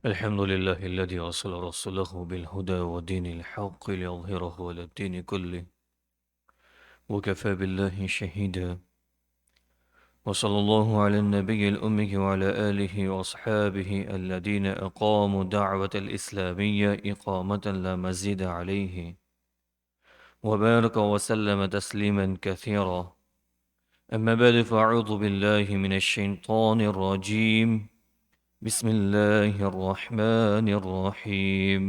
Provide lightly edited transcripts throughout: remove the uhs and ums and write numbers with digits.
الحمد لله الذي أرسل رسوله بالهدى ودين الحق ليظهره على الدين كله وكفى بالله شهيدا. وصلى الله على النبي الأمي وعلى آله وأصحابه الذين أقاموا دعوة الإسلامية إقامة لا مزيد عليه، وبارك وسلم تسليما كثيرا. أما بعد، فأعوذ بالله من الشيطان الرجيم. بسم الله الرحمن الرحيم.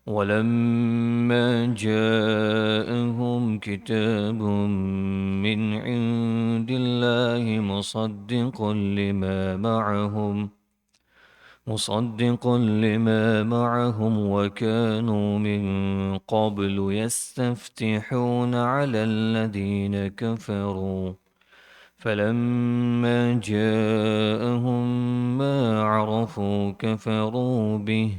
ولما جاءهم كتاب من عند الله مصدق لما معهم وكانوا من قبل يستفتحون على الذين كفروا، فلما جاءهم ما عرفوا كفروا به،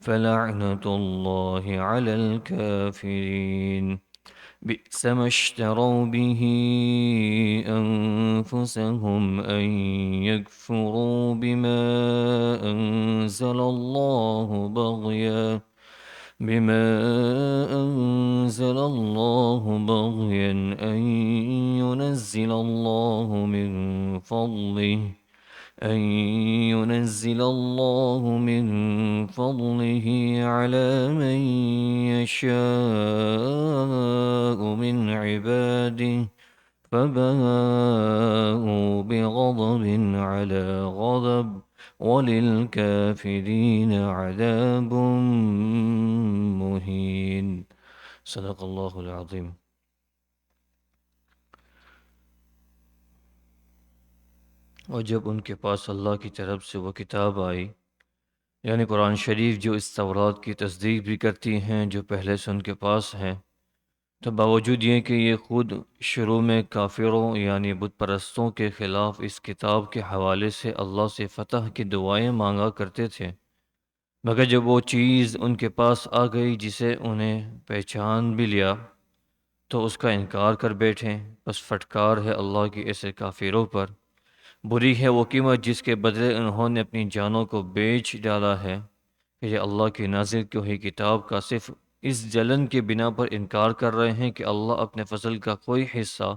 فلعنة الله على الكافرين. بئس ما اشتروا به أنفسهم أن يكفروا بما أنزل الله بغيا أن ينزل الله من فضله على من يشاء من عباده، فباءوا بغضب على غضب وللكافرين عذاب مهين. صدق الله العظيم. اور جب ان کے پاس اللہ کی طرف سے وہ کتاب آئی، یعنی قرآن شریف، جو اس تورات کی تصدیق بھی کرتی ہیں جو پہلے سے ان کے پاس ہیں، تو باوجود یہ کہ یہ خود شروع میں کافروں یعنی بت پرستوں کے خلاف اس کتاب کے حوالے سے اللہ سے فتح کی دعائیں مانگا کرتے تھے، مگر جب وہ چیز ان کے پاس آ گئی جسے انہیں پہچان بھی لیا تو اس کا انکار کر بیٹھے. بس پھٹکار ہے اللہ کی ایسے کافروں پر. بری ہے وہ قیمت جس کے بدلے انہوں نے اپنی جانوں کو بیچ ڈالا ہے کہ یہ اللہ کی نازل کی ہوئی کتاب کا صرف اس جلن کے بنا پر انکار کر رہے ہیں کہ اللہ اپنے فضل کا کوئی حصہ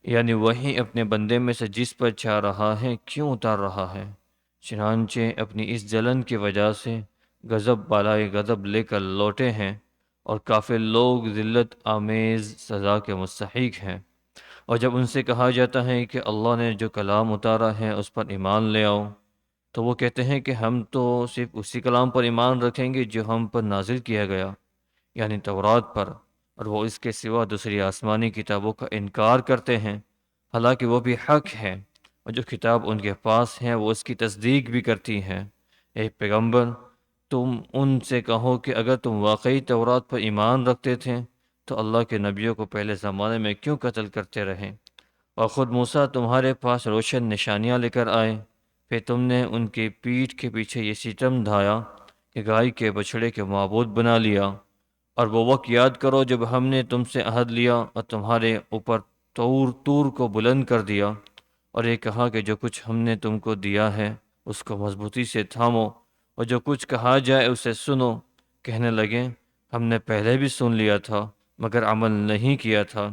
یعنی وہی اپنے بندے میں سے جس پر چاہ رہا ہے کیوں اتار رہا ہے. چنانچہ اپنی اس جلن کی وجہ سے غضب بالائے غضب لے کر لوٹے ہیں، اور کافر لوگ ذلت آمیز سزا کے مستحق ہیں. اور جب ان سے کہا جاتا ہے کہ اللہ نے جو کلام اتارا ہے اس پر ایمان لے آؤ، تو وہ کہتے ہیں کہ ہم تو صرف اسی کلام پر ایمان رکھیں گے جو ہم پر نازل کیا گیا، یعنی تورات پر، اور وہ اس کے سوا دوسری آسمانی کتابوں کا انکار کرتے ہیں، حالانکہ وہ بھی حق ہے، اور جو کتاب ان کے پاس ہے وہ اس کی تصدیق بھی کرتی ہے. اے پیغمبر، تم ان سے کہو کہ اگر تم واقعی تورات پر ایمان رکھتے تھے تو اللہ کے نبیوں کو پہلے زمانے میں کیوں قتل کرتے رہے؟ اور خود موسیٰ تمہارے پاس روشن نشانیاں لے کر آئے، پھر تم نے ان کی پیٹھ کے پیچھے یہ ستم ڈھایا کہ گائے کے بچھڑے کے معبود بنا لیا. اور وہ وقت یاد کرو جب ہم نے تم سے عہد لیا اور تمہارے اوپر طور کو بلند کر دیا، اور یہ کہا کہ جو کچھ ہم نے تم کو دیا ہے اس کو مضبوطی سے تھامو، اور جو کچھ کہا جائے اسے سنو. کہنے لگے ہم نے پہلے بھی سن لیا تھا مگر عمل نہیں کیا تھا،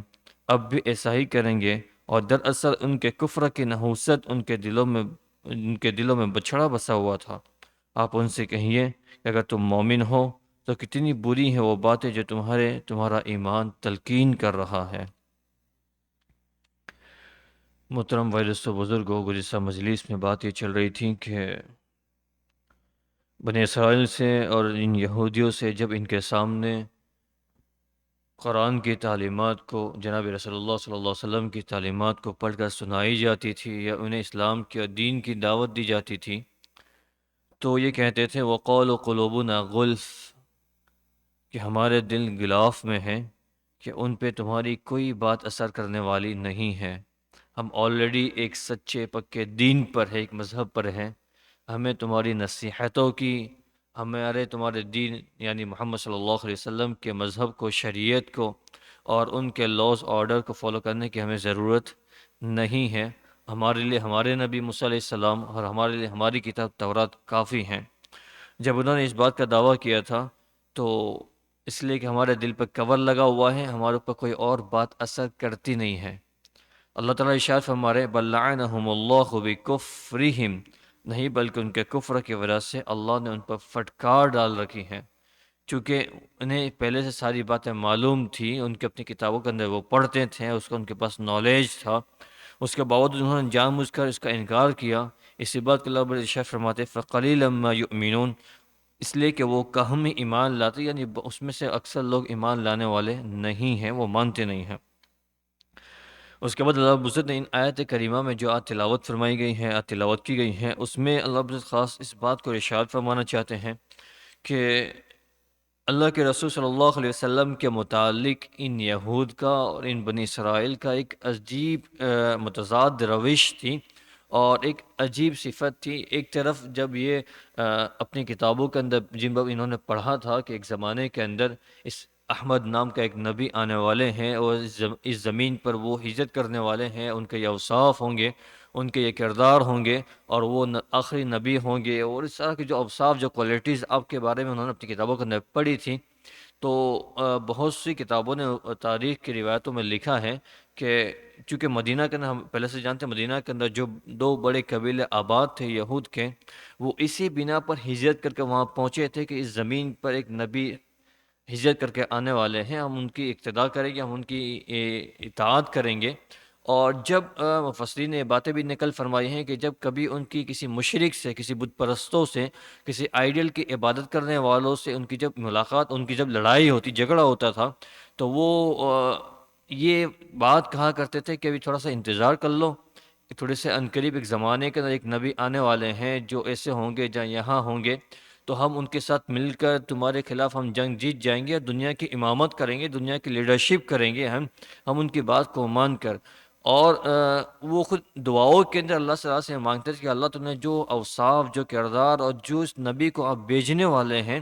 اب بھی ایسا ہی کریں گے. اور دراصل ان کے کفر کی نحوست ان کے دلوں میں بچھڑا بسا ہوا تھا. آپ ان سے کہیے کہ اگر تم مومن ہو تو کتنی بری ہیں وہ باتیں جو تمہارا ایمان تلقین کر رہا ہے. محترم وائرس و بزرگوں، گزشتہ مجلس میں بات یہ چل رہی تھی کہ بنی اسرائیل سے اور ان یہودیوں سے جب ان کے سامنے قرآن کی تعلیمات کو، جناب رسول اللہ صلی اللہ علیہ وسلم کی تعلیمات کو پڑھ کر سنائی جاتی تھی یا انہیں اسلام کے دین کی دعوت دی جاتی تھی، تو یہ کہتے تھے وَقَالُوا قُلُوبُنَا غُلْفٌ، کہ ہمارے دل غلاف میں ہیں، کہ ان پہ تمہاری کوئی بات اثر کرنے والی نہیں ہے. ہم آلریڈی ایک سچے پکے دین پر ہے، ایک مذہب پر ہیں، ہمیں تمہاری نصیحتوں کی، تمہارے دین یعنی محمد صلی اللہ علیہ وسلم کے مذہب کو، شریعت کو اور ان کے لاز آرڈر کو فالو کرنے کی ہمیں ضرورت نہیں ہے. ہمارے لیے ہمارے نبی موسیٰ علیہ السلام اور ہمارے لیے ہماری کتاب تورات کافی ہیں۔ جب انہوں نے اس بات کا دعویٰ کیا تھا تو اس لیے کہ ہمارے دل پر کور لگا ہوا ہے، ہمارے اوپر کوئی اور بات اثر کرتی نہیں ہے۔ اللہ تعالیٰ ارشاد فرما رہے بل لعنہم اللہ بکفرہم، نہیں بلکہ ان کے کفر کی وجہ سے اللہ نے ان پر پھٹکار ڈال رکھی ہیں، چونکہ انہیں پہلے سے ساری باتیں معلوم تھی، ان کے اپنی کتابوں کے اندر وہ پڑھتے تھے، اس کا ان کے پاس نالج تھا، اس کے باوجود انہوں نے جان بوجھ کر اس کا انکار کیا۔ اسی بات کو اللہ بڑے ارشاد فرماتے فقلیلا ما یؤمنون، اس لیے کہ وہ کم ہی ایمان لاتے، یعنی اس میں سے اکثر لوگ ایمان لانے والے نہیں ہیں، وہ مانتے نہیں ہیں۔ اس کے بعد اللہ رب العزت نے ان آیت کریمہ میں جو آج تلاوت فرمائی گئی ہیں، آج تلاوت کی گئی ہیں، اس میں اللہ رب العزت خاص اس بات کو ارشاد فرمانا چاہتے ہیں کہ اللہ کے رسول صلی اللہ علیہ وسلم کے متعلق ان یہود کا اور ان بنی اسرائیل کا ایک عجیب متضاد روش تھی اور ایک عجیب صفت تھی۔ ایک طرف جب یہ اپنی کتابوں کے اندر جن پر انہوں نے پڑھا تھا کہ ایک زمانے کے اندر اس احمد نام کا ایک نبی آنے والے ہیں اور اس زمین پر وہ ہجرت کرنے والے ہیں، ان کے یہ اوصاف ہوں گے، ان کے یہ کردار ہوں گے اور وہ آخری نبی ہوں گے، اور اس طرح کے جو اوصاف جو کوالٹیز آپ کے بارے میں انہوں نے اپنی کتابوں کے اندر پڑھی تھی، تو بہت سی کتابوں نے تاریخ کی روایتوں میں لکھا ہے کہ چونکہ مدینہ کے اندر ہم پہلے سے جانتے ہیں، مدینہ کے اندر جو دو بڑے قبیلے آباد تھے یہود کے، وہ اسی بنا پر ہجرت کر کے وہاں پہنچے تھے کہ اس زمین پر ایک نبی ہجرت کر کے آنے والے ہیں، ہم ان کی اقتداء کریں گے، ہم ان کی اطاعت کریں گے۔ اور جب مفسرین نے یہ باتیں بھی نقل فرمائی ہیں کہ جب کبھی ان کی کسی مشرک سے، کسی بت پرستوں سے، کسی آئیڈل کی عبادت کرنے والوں سے ان کی جب ملاقات، ان کی جب لڑائی ہوتی، جھگڑا ہوتا تھا، تو وہ یہ بات کہا کرتے تھے کہ ابھی تھوڑا سا انتظار کر لو، تھوڑے سے عنقریب ایک زمانے کے اندر ایک نبی آنے والے ہیں جو ایسے ہوں گے جہاں یہاں ہوں گے، تو ہم ان کے ساتھ مل کر تمہارے خلاف ہم جنگ جیت جائیں گے، دنیا کی امامت کریں گے، دنیا کی لیڈرشپ کریں گے ہم ان کی بات کو مان کر۔ اور وہ خود دعاؤں کے اندر اللہ سے مانگتے تھے کہ اللہ تم نے جو اوصاف، جو کردار اور جو اس نبی کو آپ بھیجنے والے ہیں،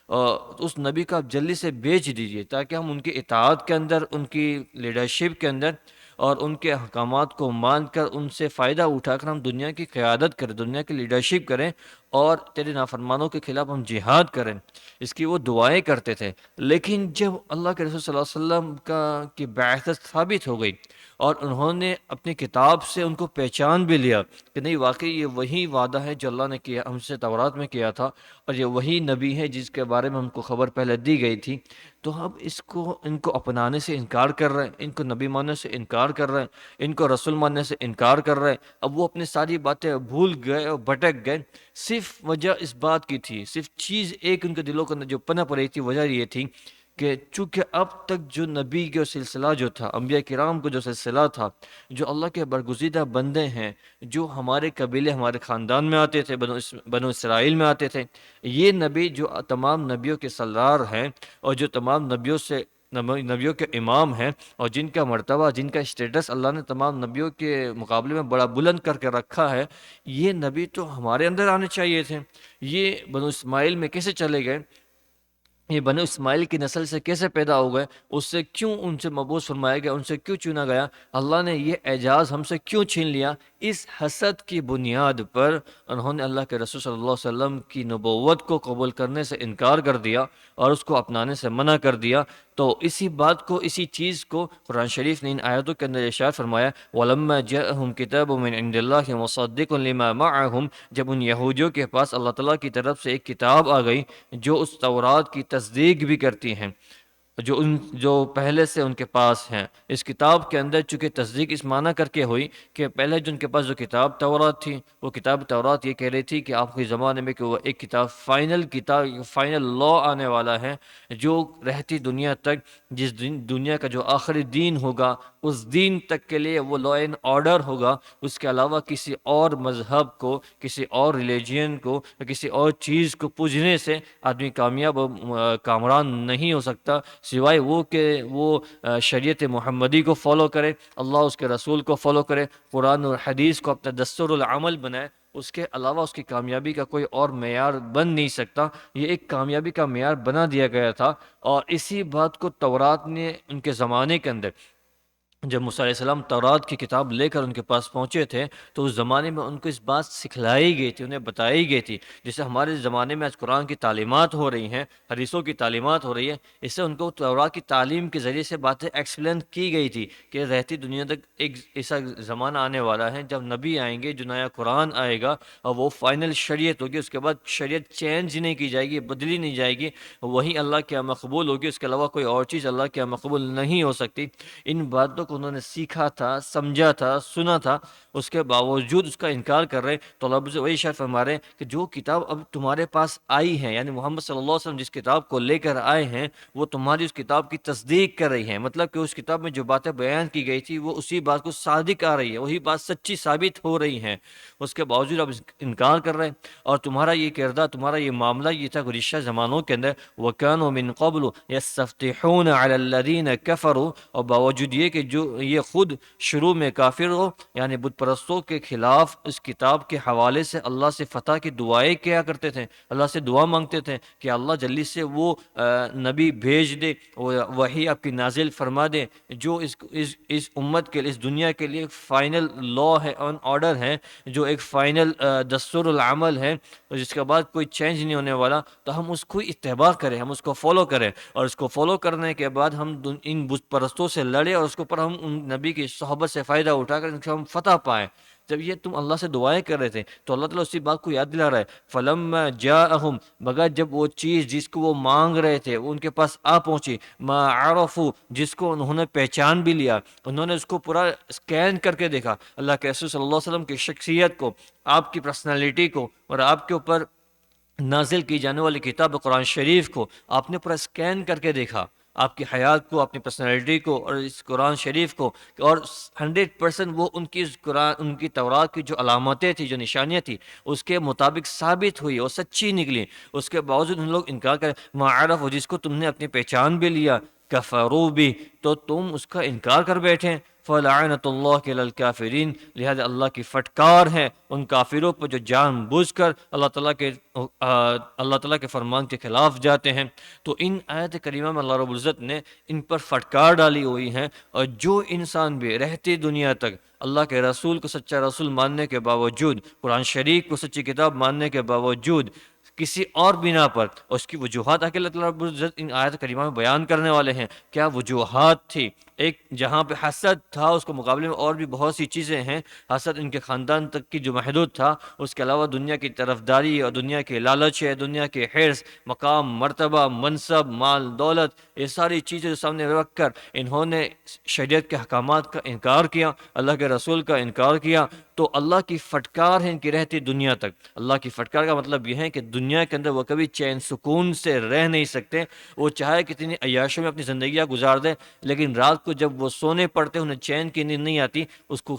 اس نبی کو آپ جلدی سے بھیج دیجئے تاکہ ہم ان کی اطاعت کے اندر، ان کی لیڈرشپ کے اندر اور ان کے احکامات کو مان کر ان سے فائدہ اٹھا کر ہم دنیا کی قیادت کریں، دنیا کی لیڈرشپ کریں اور تیرے نافرمانوں کے خلاف ہم جہاد کریں۔ اس کی وہ دعائیں کرتے تھے۔ لیکن جب اللہ کے رسول صلی اللہ علیہ وسلم کی بعثت ثابت ہو گئی اور انہوں نے اپنی کتاب سے ان کو پہچان بھی لیا کہ نہیں واقعی یہ وہی وعدہ ہے جو اللہ نے کیا ہم سے تورات میں کیا تھا، اور یہ وہی نبی ہے جس کے بارے میں ہم کو خبر پہلے دی گئی تھی، تو ہم ان کو اپنانے سے انکار کر رہے ہیں، ان کو نبی ماننے سے انکار کر رہے ہیں، ان کو رسول ماننے سے انکار کر رہے ہیں۔ اب وہ اپنی ساری باتیں بھول گئے اور بھٹک گئے۔ صرف وجہ اس بات کی تھی، صرف چیز ایک ان کے دلوں کے اندر جو پنپ رہی تھی، وجہ یہ تھی کہ چونکہ اب تک جو نبی کا سلسلہ جو تھا، انبیاء کرام کو جو سلسلہ تھا، جو اللہ کے برگزیدہ بندے ہیں، جو ہمارے قبیلے، ہمارے خاندان میں آتے تھے، بنو اسرائیل میں آتے تھے، یہ نبی جو تمام نبیوں کے سردار ہیں اور جو تمام نبیوں کے امام ہیں اور جن کا مرتبہ، جن کا اسٹیٹس اللہ نے تمام نبیوں کے مقابلے میں بڑا بلند کر کے رکھا ہے، یہ نبی تو ہمارے اندر آنے چاہیے تھے۔ یہ بنو اسماعیل میں کیسے چلے گئے؟ یہ بنو اسماعیل کی نسل سے کیسے پیدا ہو گئے؟ اس سے کیوں ان سے مبعوث فرمایا گیا؟ ان سے کیوں چنا گیا؟ اللہ نے یہ اعزاز ہم سے کیوں چھین لیا؟ اس حسد کی بنیاد پر انہوں نے اللہ کے رسول صلی اللہ علیہ وسلم کی نبوت کو قبول کرنے سے انکار کر دیا اور اس کو اپنانے سے منع کر دیا۔ تو اسی بات کو، اسی چیز کو قرآن شریف نے ان آیتوں کے اندر ارشاد فرمایا وَلَمَّا جَاءَهُمْ كِتَابٌ مِّنْ عِندِ اللَّهِ مُصَدِّقٌ لِمَا مَعَهُمْ، جب ان یہودیوں کے پاس اللہ تعالیٰ کی طرف سے ایک کتاب آ گئی جو اس تورات کی تصدیق بھی کرتی ہیں، جو پہلے سے ان کے پاس ہیں۔ اس کتاب کے اندر چونکہ تصدیق اس معنی کر کے ہوئی کہ پہلے جو ان کے پاس جو کتاب تورات تھی، وہ کتاب تورات یہ کہہ رہی تھی کہ آپ کے زمانے میں کہ وہ ایک کتاب، فائنل لا آنے والا ہے جو رہتی دنیا تک، دنیا کا جو آخری دین ہوگا اس دین تک کے لیے وہ لا اینڈ آرڈر ہوگا۔ اس کے علاوہ کسی اور مذہب کو، کسی اور ریلیجین کو، کسی اور چیز کو پوجنے سے آدمی کامیاب و کامران نہیں ہو سکتا، سوائے وہ کہ وہ شریعت محمدی کو فالو کرے، اللہ اس کے رسول کو فالو کرے، قرآن اور حدیث کو اپنا دستور العمل بنائے۔ اس کے علاوہ اس کی کامیابی کا کوئی اور معیار بن نہیں سکتا۔ یہ ایک کامیابی کا معیار بنا دیا گیا تھا، اور اسی بات کو تورات نے ان کے زمانے کے اندر جب موسیٰ علیہ السلام تورات کی کتاب لے کر ان کے پاس پہنچے تھے تو اس زمانے میں ان کو اس بات سکھلائی گئی تھی، انہیں بتائی گئی تھی، جیسے ہمارے زمانے میں آج قرآن کی تعلیمات ہو رہی ہیں، حدیثوں کی تعلیمات ہو رہی ہے، اس سے ان کو تورات کی تعلیم کے ذریعے سے باتیں ایکسپلین کی گئی تھی کہ رہتی دنیا تک ایک ایسا زمانہ آنے والا ہے جب نبی آئیں گے، جو نیا قرآن آئے گا اور وہ فائنل شریعت ہوگی، اس کے بعد شریعت چینج نہیں کی جائے گی، بدلی نہیں جائے گی، وہی اللہ کے یہاں مقبول ہوگی، اس کے علاوہ کوئی اور چیز اللہ کے یہاں مقبول نہیں ہو سکتی۔ ان باتوں کو انہوں نے سیکھا تھا، سمجھا تھا، سنا تھا، اس کے باوجود اس کا انکار کر رہے، تو اللہ سے وہی اشارہ فرما رہے ہیں کہ جو کتاب اب تمہارے پاس آئی ہے، یعنی محمد صلی اللہ علیہ وسلم جس کتاب کو لے کر آئے ہیں، وہ تمہاری اس کتاب کی تصدیق کر رہی ہے، مطلب کہ اس کتاب میں جو باتیں بیان کی گئی تھی وہ اسی بات کو صادق آ رہی ہے، وہی بات سچی ثابت ہو رہی ہیں، اس کے باوجود اب انکار کر رہے ہیں۔ اور تمہارا یہ کردار، تمہارا یہ معاملہ یہ تھا گزشتہ زمانوں کے اندر، وَكَانُوا مِن قَبْلُ يَسْتَفْتِحُونَ عَلَى الَّذِينَ كَفَرُوا، اور باوجود یہ کہ جو یہ خود شروع میں کافر ہو، یعنی بت پرستوں کے خلاف اس کتاب کے حوالے سے اللہ سے فتح کی دعائیں کیا کرتے تھے، اللہ سے دعا مانگتے تھے کہ اللہ جلدی سے وہ نبی بھیج دے، وہی آپ کی نازل فرما دے جو اس امت کے لیے، اس دنیا کے لیے ایک فائنل لا ہے، آرڈر ہے، جو ایک فائنل دستور العمل ہے، جس کے بعد کوئی چینج نہیں ہونے والا، تو ہم اس کو اتباع کریں، ہم اس کو فالو کریں، اور اس کو فالو کرنے کے بعد ہم ان بت پرستوں سے لڑیں اور اس کے اوپر ہم ان نبی کی صحبت سے فائدہ اٹھا کر ان سے ہم فتح پائیں۔ جب یہ تم اللہ سے دعائیں کر رہے تھے تو اللہ تعالیٰ اسی بات کو یاد دلا رہا ہے، فَلَمَّا جَاءَهُمْ، مگر جب وہ چیز جس کو وہ مانگ رہے تھے وہ ان کے پاس آ پہنچی، مَا عَرَفُوا، جس کو انہوں نے پہچان بھی لیا، انہوں نے اس کو پورا اسکین کر کے دیکھا، اللہ کے رسول صلی اللہ علیہ وسلم کی شخصیت کو، آپ کی پرسنالٹی کو، اور آپ کے اوپر نازل کی جانے والی کتاب قرآن شریف کو آپ نے پورا اسکین کر کے دیکھا، آپ کی حیات کو، اپنی پرسنالٹی کو اور اس قرآن شریف کو، اور 100% وہ ان کی قرآن، ان کی تورات کی جو علامتیں تھیں، جو نشانیاں تھیں، اس کے مطابق ثابت ہوئی اور سچی نکلی، اس کے باوجود ان لوگ انکار کریں، معرف ہو جس کو تم نے اپنی پہچان بھی لیا، کفروا بھی، تو تم اس کا انکار کر بیٹھے، فَلَعْنَةُ اللَّهِ عَلَى الْكَافِرِينَ، لہذا اللہ کی فٹکار ہے ان کافروں پر جو جان بوجھ کر اللہ تعالیٰ کے فرمان کے خلاف جاتے ہیں۔ تو ان آیت کریمہ میں اللہ رب العزت نے ان پر فٹکار ڈالی ہوئی ہیں، اور جو انسان بھی رہتی دنیا تک اللہ کے رسول کو سچا رسول ماننے کے باوجود، قرآن شریف کو سچی کتاب ماننے کے باوجود کسی اور بنا پر، اس کی وجوہات آ کے اللہ تعالیٰ رب العزت ان آیت کریمہ میں بیان کرنے والے ہیں، کیا وجوہات تھی۔ ایک جہاں پہ حسد تھا، اس کو مقابلے میں اور بھی بہت سی چیزیں ہیں، حسد ان کے خاندان تک کی جو محدود تھا، اس کے علاوہ دنیا کی طرفداری اور دنیا کے لالچ ہے، دنیا کے حرص، مقام، مرتبہ، منصب، مال، دولت، یہ ساری چیزیں جو سامنے رکھ کر انہوں نے شریعت کے حکامات کا انکار کیا، اللہ کے رسول کا انکار کیا، تو اللہ کی فٹکار ہے ان کی رہتی دنیا تک۔ اللہ کی فٹکار کا مطلب یہ ہے کہ دنیا کے اندر وہ کبھی چین سکون سے رہ نہیں سکتے، وہ چاہے کتنی عیاشوں میں اپنی زندگیاں گزار دیں، لیکن رات کو جب وہ سونے پڑتے انہیں چین کی نیند نہیں آتی، اس کو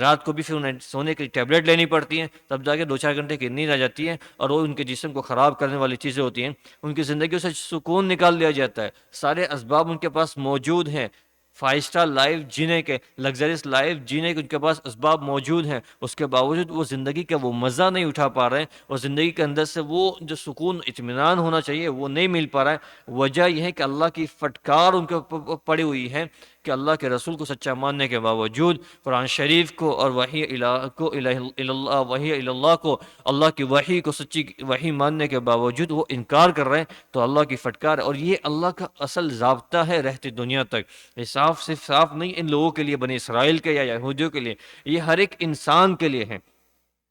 رات کو بھی پھر انہیں سونے کی ٹیبلٹ لینی پڑتی ہیں، تب جا کے 2-4 گھنٹے کی نیند آ جاتی ہے، اور وہ ان کے جسم کو خراب کرنے والی چیزیں ہوتی ہیں، ان کی زندگیوں سے سکون نکال لیا جاتا ہے، سارے اسباب ان کے پاس موجود ہیں، 5 اسٹار لائف جینے کے، لگزریس لائف جینے کے ان کے پاس اسباب موجود ہیں، اس کے باوجود وہ زندگی کا وہ مزہ نہیں اٹھا پا رہے ہیں، اور زندگی کے اندر سے وہ جو سکون، اطمینان ہونا چاہیے وہ نہیں مل پا رہا ہے۔ وجہ یہ ہے کہ اللہ کی فٹکار ان کے اوپر پڑی ہوئی ہے کہ اللہ کے رسول کو سچا ماننے کے باوجود، قرآن شریف کو اور وحی اللہ کو، اللہ کی وحی کو، سچی وحی ماننے کے باوجود وہ انکار کر رہے ہیں، تو اللہ کی فٹکار ہے، اور یہ اللہ کا اصل ضابطہ ہے رہتی دنیا تک۔ یہ صرف صاف نہیں ان لوگوں کے لیے، بنی اسرائیل کے یا یہودیوں کے لیے، یہ ہر ایک انسان کے لیے ہے۔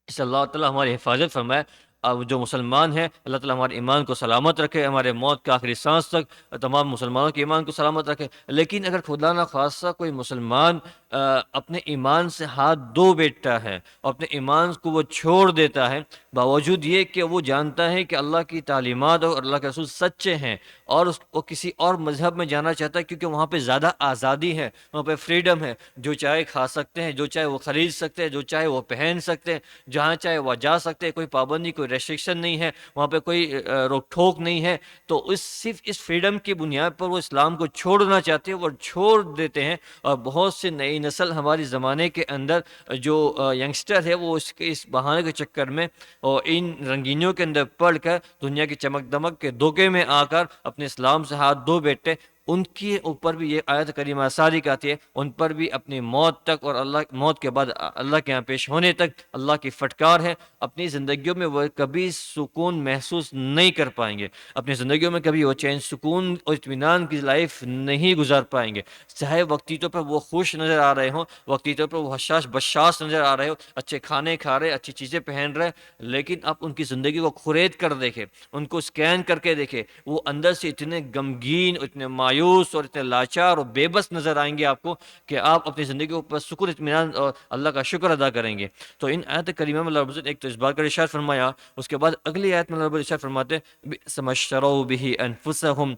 اس اللہ تعالیٰ ہماری حفاظت فرمائے، اب جو مسلمان ہیں اللہ تعالیٰ ہمارے ایمان کو سلامت رکھے، ہمارے موت کا آخری سانس تک تمام مسلمانوں کے ایمان کو سلامت رکھے۔ لیکن اگر خدا نہ خواستہ کوئی مسلمان اپنے ایمان سے ہاتھ دھو بیٹھتا ہے اور اپنے ایمان کو وہ چھوڑ دیتا ہے، باوجود یہ کہ وہ جانتا ہے کہ اللہ کی تعلیمات اور اللہ کے رسول سچے ہیں، اور وہ کسی اور مذہب میں جانا چاہتا ہے کیونکہ وہاں پہ زیادہ آزادی ہے، وہاں پہ فریڈم ہے، جو چاہے کھا سکتے ہیں، جو چاہے وہ خرید سکتے ہیں، جو چاہے وہ پہن سکتے ہیں، جہاں چاہے وہ جا سکتے ہیں، کوئی پابندی، کوئی ریسٹرکشن نہیں ہے، وہاں پہ کوئی روک ٹھوک نہیں ہے، تو صرف اس فریڈم کی بنیاد پر وہ اسلام کو چھوڑنا چاہتے ہیں، وہ چھوڑ دیتے ہیں، اور بہت سے نئی نسل ہماری زمانے کے اندر جو ینگسٹر ہے وہ اس بہانے کے چکر میں اور ان رنگینیوں کے اندر پڑھ کر دنیا کی چمک دمک کے دھوکے میں آ کر اپنے اسلام سے ہاتھ دھو بیٹھتے، ان کے اوپر بھی یہ آیت کریمہ ساری آتی ہے، ان پر بھی اپنی موت تک اور اللہ موت کے بعد اللہ کے یہاں پیش ہونے تک اللہ کی فٹکار ہے۔ اپنی زندگیوں میں وہ کبھی سکون محسوس نہیں کر پائیں گے، اپنی زندگیوں میں کبھی وہ چین سکون اور اطمینان کی لائف نہیں گزار پائیں گے، چاہے وقتی طور پر وہ خوش نظر آ رہے ہوں، وقتی طور پر وہ حشاش بشاش نظر آ رہے ہو، اچھے کھانے کھا رہے، اچھی چیزیں پہن رہے، لیکن آپ ان کی زندگی کو کھرید کر دیکھیں، ان کو سکین کر کے دیکھیں، وہ اندر سے اتنے غمگین، اتنے مایوس اور اتنے لاچار اور بے بس نظر آئیں گے آپ کو کہ آپ اپنی زندگی کے اوپر سکون اطمینان اور اللہ کا شکر ادا کریں گے۔ تو ان آیت کریمہ میں اللہ رب العزت ایک تو اس بات کا ارشاد فرمایا، اس کے بعد اگلی آیت میں اللہ رب العزت ارشاد فرماتے ہیں بئس ما اشتروا به انفسهم،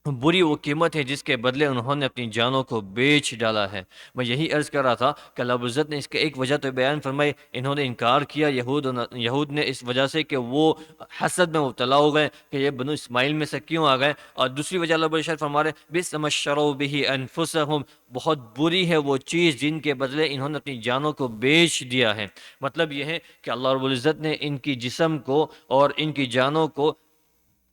بری وہ قیمت ہے جس کے بدلے انہوں نے اپنی جانوں کو بیچ ڈالا ہے۔ میں یہی عرض کر رہا تھا کہ اللہ رب العزت نے اس کے ایک وجہ تو بیان فرمائی، انہوں نے انکار کیا یہود نے اس وجہ سے کہ وہ حسد میں مبتلا ہو گئے کہ یہ بنو اسماعیل میں سے کیوں آ گئے، اور دوسری وجہ اللہ رب العزت فرما رہے بئس ما اشتروا به انفسهم، بہت بری ہے وہ چیز جن کے بدلے انہوں نے اپنی جانوں کو بیچ دیا ہے۔ مطلب یہ ہے کہ اللہ رب العزت نے ان کی جسم کو اور ان کی جانوں کو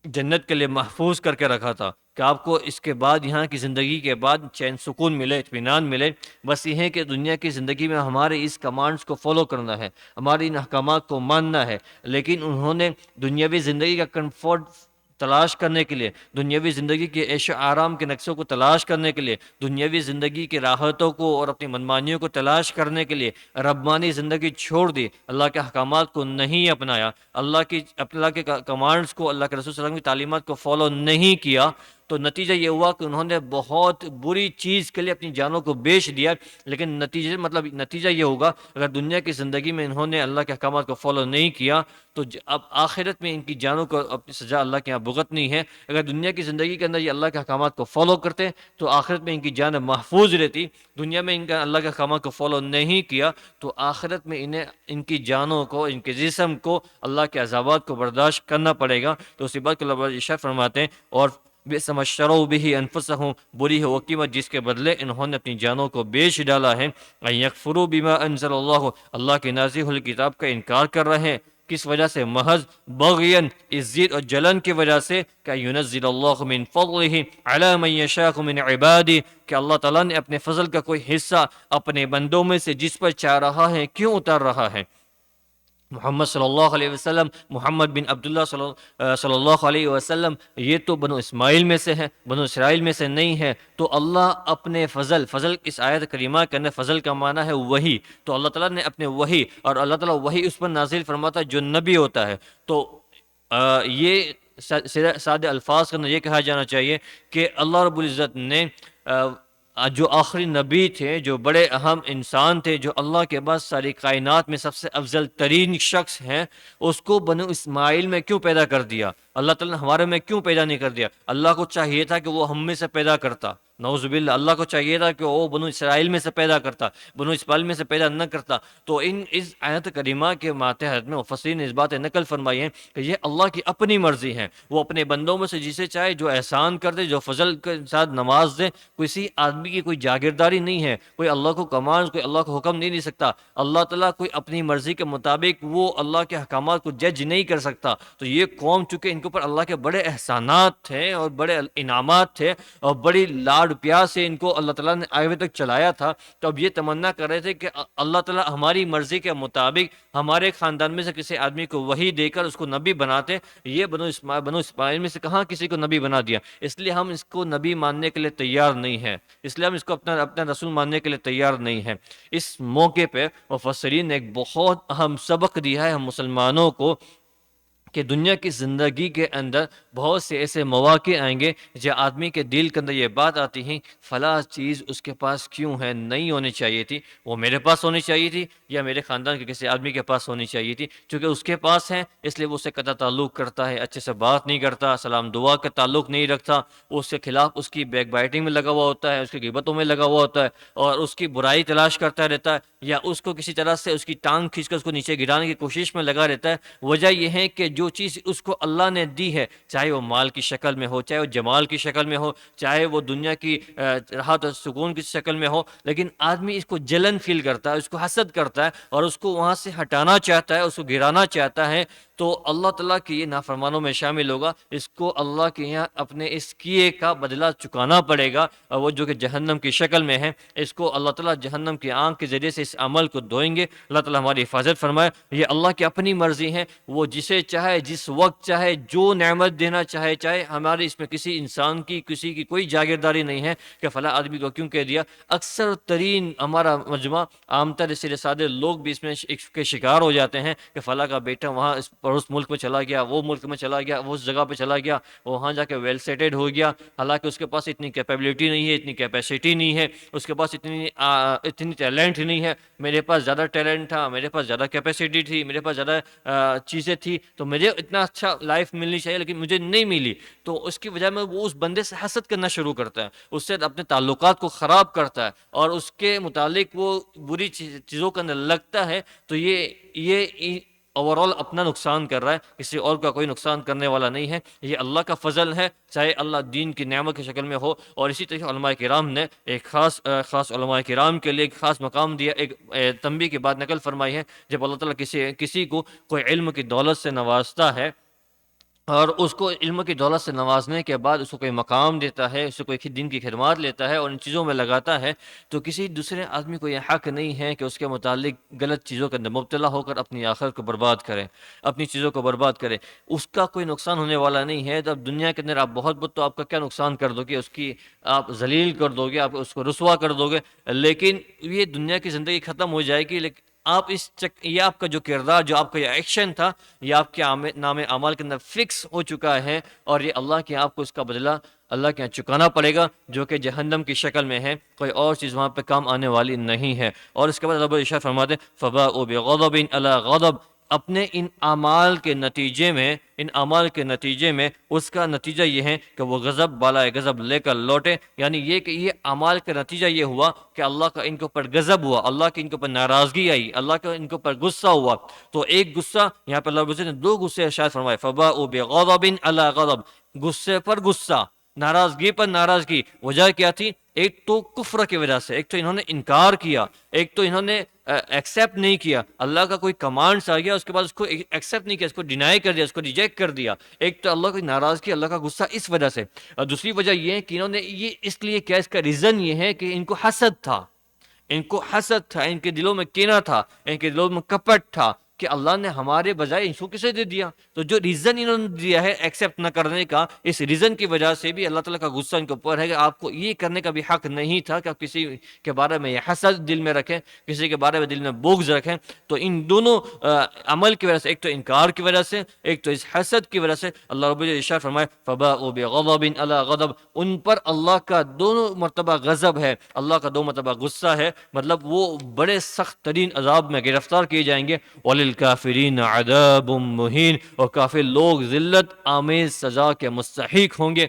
جنت کے لیے محفوظ کر کے رکھا تھا کہ آپ کو اس کے بعد یہاں کی زندگی کے بعد چین سکون ملے، اطمینان ملے۔ بس یہ ہے کہ دنیا کی زندگی میں ہمارے اس کمانڈز کو فالو کرنا ہے، ہماری ان احکامات کو ماننا ہے، لیکن انہوں نے دنیاوی زندگی کا کمفرٹ تلاش کرنے کے لیے، دنیاوی زندگی کے عیش و آرام کے نقشوں کو تلاش کرنے کے لیے، دنیاوی زندگی کی راحتوں کو اور اپنی منمانیوں کو تلاش کرنے کے لیے ربانی زندگی چھوڑ دی، اللہ کے احکامات کو نہیں اپنایا، اللہ کے کمانڈز کو، اللہ کے رسول صلی اللہ علیہ وسلم کی تعلیمات کو فالو نہیں کیا، تو نتیجہ یہ ہوا کہ انہوں نے بہت بری چیز کے لیے اپنی جانوں کو بیچ دیا۔ لیکن نتیجہ یہ ہوگا اگر دنیا کی زندگی میں انہوں نے اللہ کے احکامات کو فالو نہیں کیا تو اب آخرت میں ان کی جانوں کو اپنی سزا اللہ کے یہاں بھگتنی ہے۔ اگر دنیا کی زندگی کے اندر یہ اللہ کے احکامات کو فالو کرتے تو آخرت میں ان کی جان محفوظ رہتی، دنیا میں ان کا اللہ کے احکامات کو فالو نہیں کیا تو آخرت میں انہیں ان کی جانوں کو، ان کے جسم کو اللہ کے عذابات کو برداشت کرنا پڑے گا۔ تو اسی بات کو اللہ ارشاد فرماتے ہیں اور بئس ما اشتروا به انفسهم، بری ہے وہ قیمت جس کے بدلے انہوں نے اپنی جانوں کو بیچ ڈالا ہے۔ ان یکفروا بما انزل اللہ، اللہ کی نازل ہوئی کتاب کا انکار کر رہے ہیں، کس وجہ سے؟ محض بغین، عزت اور جلن کی وجہ سے کہ ینزل اللہ من فضلہ علی من یشاء من عبادہ، کہ اللہ تعالیٰ نے اپنے فضل کا کوئی حصہ اپنے بندوں میں سے جس پر چاہ رہا ہے کیوں اتار رہا ہے۔ محمد صلی اللہ علیہ وسلم، محمد بن عبداللہ صلی اللہ علیہ وسلم، یہ تو بنو اسماعیل میں سے ہے، بنو اسرائیل میں سے نہیں ہے، تو اللہ اپنے فضل اس آیت کریمہ کے اندر فضل کا معنی ہے وحی، تو اللہ تعالیٰ نے اپنے وحی، اور اللہ تعالیٰ وحی اس پر نازل فرماتا ہے جو نبی ہوتا ہے، تو یہ سادہ الفاظ کے اندر یہ کہا جانا چاہیے کہ اللہ رب العزت نے جو آخری نبی تھے، جو بڑے اہم انسان تھے، جو اللہ کے بعد ساری کائنات میں سب سے افضل ترین شخص ہیں، اس کو بنو اسماعیل میں کیوں پیدا کر دیا؟ اللہ تعالیٰ نے ہمارے میں کیوں پیدا نہیں کر دیا؟ اللہ کو چاہیے تھا کہ وہ ہم میں سے پیدا کرتا، نعوذ باللہ، اللہ کو چاہیے تھا کہ وہ بنو اسرائیل میں سے پیدا کرتا، بنو اسماعیل میں سے پیدا نہ کرتا۔ تو اس آیت کریمہ کے ماتحت میں مفسرین نے اس بات نقل فرمائی ہے کہ یہ اللہ کی اپنی مرضی ہے، وہ اپنے بندوں میں سے جسے چاہے جو احسان کر دے، جو فضل کے ساتھ نواز دے۔ کسی آدمی کی کوئی جاگیرداری نہیں ہے، کوئی اللہ کو کمانڈ، کوئی اللہ کو حکم نہیں دے سکتا، اللہ تعالیٰ کوئی اپنی مرضی کے مطابق وہ اللہ کے احکامات کو جج نہیں کر سکتا۔ تو یہ قوم چونکہ ان کے اوپر اللہ کے بڑے احسانات تھے اور بڑے انعامات تھے اور بڑی لاڈ پیار سے ان کو اللہ تعالیٰ نے آگے تک چلایا تھا، تو اب یہ تمنا کر رہے تھے کہ اللہ تعالیٰ ہماری مرضی کے مطابق ہمارے خاندان میں سے کسی آدمی کو وحی دے کر اس کو نبی بناتے۔ یہ بنو اسماعیل میں سے کہاں کسی کو نبی بنا دیا، اس لیے ہم اس کو نبی ماننے کے لیے تیار نہیں ہیں، اس لیے ہم اس کو اپنا رسول ماننے کے لیے تیار نہیں ہیں۔ اس موقع پہ مفسرین نے ایک بہت اہم سبق دیا ہے ہم مسلمانوں کو کہ دنیا کی زندگی کے اندر بہت سے ایسے مواقع آئیں گے جو آدمی کے دل کے اندر یہ بات آتی ہے فلاں چیز اس کے پاس کیوں ہے، نہیں ہونی چاہیے تھی، وہ میرے پاس ہونی چاہیے تھی یا میرے خاندان کے کسی آدمی کے پاس ہونی چاہیے تھی، چونکہ اس کے پاس ہے اس لیے وہ اسے قطع تعلق کرتا ہے، اچھے سے بات نہیں کرتا، سلام دعا کا تعلق نہیں رکھتا، وہ اس کے خلاف اس کی بیک بائٹنگ میں لگا ہوا ہوتا ہے، اس کی غیبتوں میں لگا ہوا ہوتا ہے اور اس کی برائی تلاش کرتا رہتا ہے یا اس کو کسی طرح سے اس کی ٹانگ کھینچ کر اس کو نیچے گرانے کی کوشش میں لگا رہتا ہے۔ وجہ یہ ہے کہ جو چیز اس کو اللہ نے دی ہے، چاہے وہ مال کی شکل میں ہو، چاہے وہ جمال کی شکل میں ہو، چاہے وہ دنیا کی راحت اور سکون کی شکل میں ہو، لیکن آدمی اس کو جلن فیل کرتا ہے، اس کو حسد کرتا ہے اور اس کو وہاں سے ہٹانا چاہتا ہے، اس کو گرانا چاہتا ہے، تو اللہ تعالیٰ کی یہ نافرمانوں میں شامل ہوگا، اس کو اللہ کے یہاں اپنے اس کیے کا بدلہ چکانا پڑے گا، اور وہ جو کہ جہنم کی شکل میں ہے، اس کو اللہ تعالیٰ جہنم کی آنکھ کے ذریعے سے اس عمل کو دھوئیں گے۔ اللہ تعالیٰ ہماری حفاظت فرمائے۔ یہ اللہ کی اپنی مرضی ہے، وہ جسے چاہے جس وقت چاہے جو نعمت دینا چاہے ہمارے اس میں کسی انسان کی کسی کی کوئی جاگیرداری نہیں ہے کہ فلاں آدمی کو کیوں کہہ دیا۔ اکثر ترین ہمارا مجمع عام طر سیدھے سادے لوگ بھی اس میں کے شکار ہو جاتے ہیں کہ فلاں کا بیٹا وہاں اس ملک میں چلا گیا، وہ ملک میں چلا گیا، وہ اس جگہ پہ چلا گیا، وہاں جا کے ویل سیٹڈ ہو گیا، حالانکہ اس کے پاس اتنی کیپیبلٹی نہیں ہے، اتنی کیپیسٹی نہیں ہے، اس کے پاس اتنی ٹیلنٹ نہیں ہے۔ میرے پاس زیادہ ٹیلنٹ تھا، میرے پاس زیادہ کیپیسٹی تھی، میرے پاس زیادہ چیزیں تھی، تو مجھے اتنا اچھا لائف ملنی چاہیے لیکن مجھے نہیں ملی، تو اس کی وجہ میں وہ اس بندے سے حسد کرنا شروع کرتا ہے، اس سے اپنے تعلقات کو خراب کرتا ہے، اور اس کے متعلق وہ بری چیزوں کا لگتا ہے، تو یہ اوور آل اپنا نقصان کر رہا ہے، کسی اور کا کوئی نقصان کرنے والا نہیں ہے۔ یہ اللہ کا فضل ہے، چاہے اللہ دین کی نعمت کی شکل میں ہو۔ اور اسی طرح علماء کرام نے ایک خاص علماء کرام کے لیے ایک خاص مقام دیا، ایک تنبیہ کی بات نقل فرمائی ہے۔ جب اللہ تعالیٰ کسی کو کوئی علم کی دولت سے نوازتا ہے، اور اس کو علم کی دولت سے نوازنے کے بعد اس کو کوئی مقام دیتا ہے، اس کو کوئی دین کی خدمات لیتا ہے اور ان چیزوں میں لگاتا ہے، تو کسی دوسرے آدمی کو یہ حق نہیں ہے کہ اس کے متعلق غلط چیزوں کے اندر مبتلا ہو کر اپنی آخرت کو برباد کرے، اپنی چیزوں کو برباد کرے۔ اس کا کوئی نقصان ہونے والا نہیں ہے۔ جب دنیا کے اندر آپ بہت تو آپ کا کیا نقصان کر دو گے، اس کی آپ ذلیل کر دو گے، آپ اس کو رسوا کر دو گے، لیکن یہ دنیا کی زندگی ختم ہو جائے گی، لیکن آپ یہ آپ کا جو کردار، جو آپ کا یہ ایکشن تھا، یہ آپ کے نام اعمال کے اندر فکس ہو چکا ہے، اور یہ اللہ کے آپ کو اس کا بدلہ اللہ کے یہاں چکانا پڑے گا، جو کہ جہنم کی شکل میں ہے، کوئی اور چیز وہاں پہ کام آنے والی نہیں ہے۔ اور اس کے بعد رب ارشاد فرماتے ہیں فَبَاءُوا بِغَضَبٍ عَلَىٰ غَضَبٍ، اپنے ان اعمال کے نتیجے میں اس کا نتیجہ یہ ہے کہ وہ غضب بالائے غضب لے کر لوٹے، یعنی یہ کہ یہ اعمال کا نتیجہ یہ ہوا کہ اللہ کا ان کے اوپر غضب ہوا، اللہ کی ان کے اوپر ناراضگی آئی، اللہ کا ان کے اوپر غصہ ہوا۔ تو ایک غصہ، یہاں پہ اللہ نے دو غصے ارشاد فرمائے، فَبَاءُوا بِغَضَبٍ عَلَىٰ غَضَبٍ، غصے پر غصہ، ناراضگی پر ناراضگی۔ وجہ کیا تھی؟ ایک تو کفر کی وجہ سے، ایک تو انہوں نے انکار کیا، ایک تو انہوں نے ایکسیپٹ نہیں کیا، اللہ کا کوئی کمانڈس آ گیا، اس کے بعد اس کو ایکسیپٹ نہیں کیا، اس کو ڈینائی کر دیا، اس کو ریجیکٹ کر دیا۔ ایک تو اللہ کی ناراضگی، اللہ کا غصہ اس وجہ سے، اور دوسری وجہ یہ ہے کہ انہوں نے یہ اس لیے کیا، اس کا ریزن یہ ہے کہ ان کو حسد تھا، ان کے دلوں میں کینہ تھا، ان کے دلوں میں کپٹ تھا کہ اللہ نے ہمارے بجائے اس کو کسے دے دیا۔ تو جو ریزن انہوں نے دیا ہے ایکسیپٹ نہ کرنے کا، اس ریزن کی وجہ سے بھی اللہ تعالیٰ کا غصہ ان کے اوپر ہے کہ آپ کو یہ کرنے کا بھی حق نہیں تھا کہ آپ کسی کے بارے میں یہ حسد دل میں رکھیں، کسی کے بارے میں دل میں بغض رکھیں۔ تو ان دونوں عمل کی وجہ سے، ایک تو انکار کی وجہ سے، ایک تو اس حسد کی وجہ سے، اللہ رب العزت ارشاد فرمائے فَبَاءُوا بِغَضَبٍ عَلَىٰ غَضَبٍ، ان پر اللہ کا دونوں مرتبہ غضب ہے، اللہ کا دو مرتبہ غصہ ہے، مطلب وہ بڑے سخت ترین عذاب میں گرفتار کیے جائیں گے۔ وَلِلْكَافِرِينَ عَذَابٌ مُّهِينٌ، اور کافر لوگ ذلت آمیز سزا کے مستحق ہوں گے۔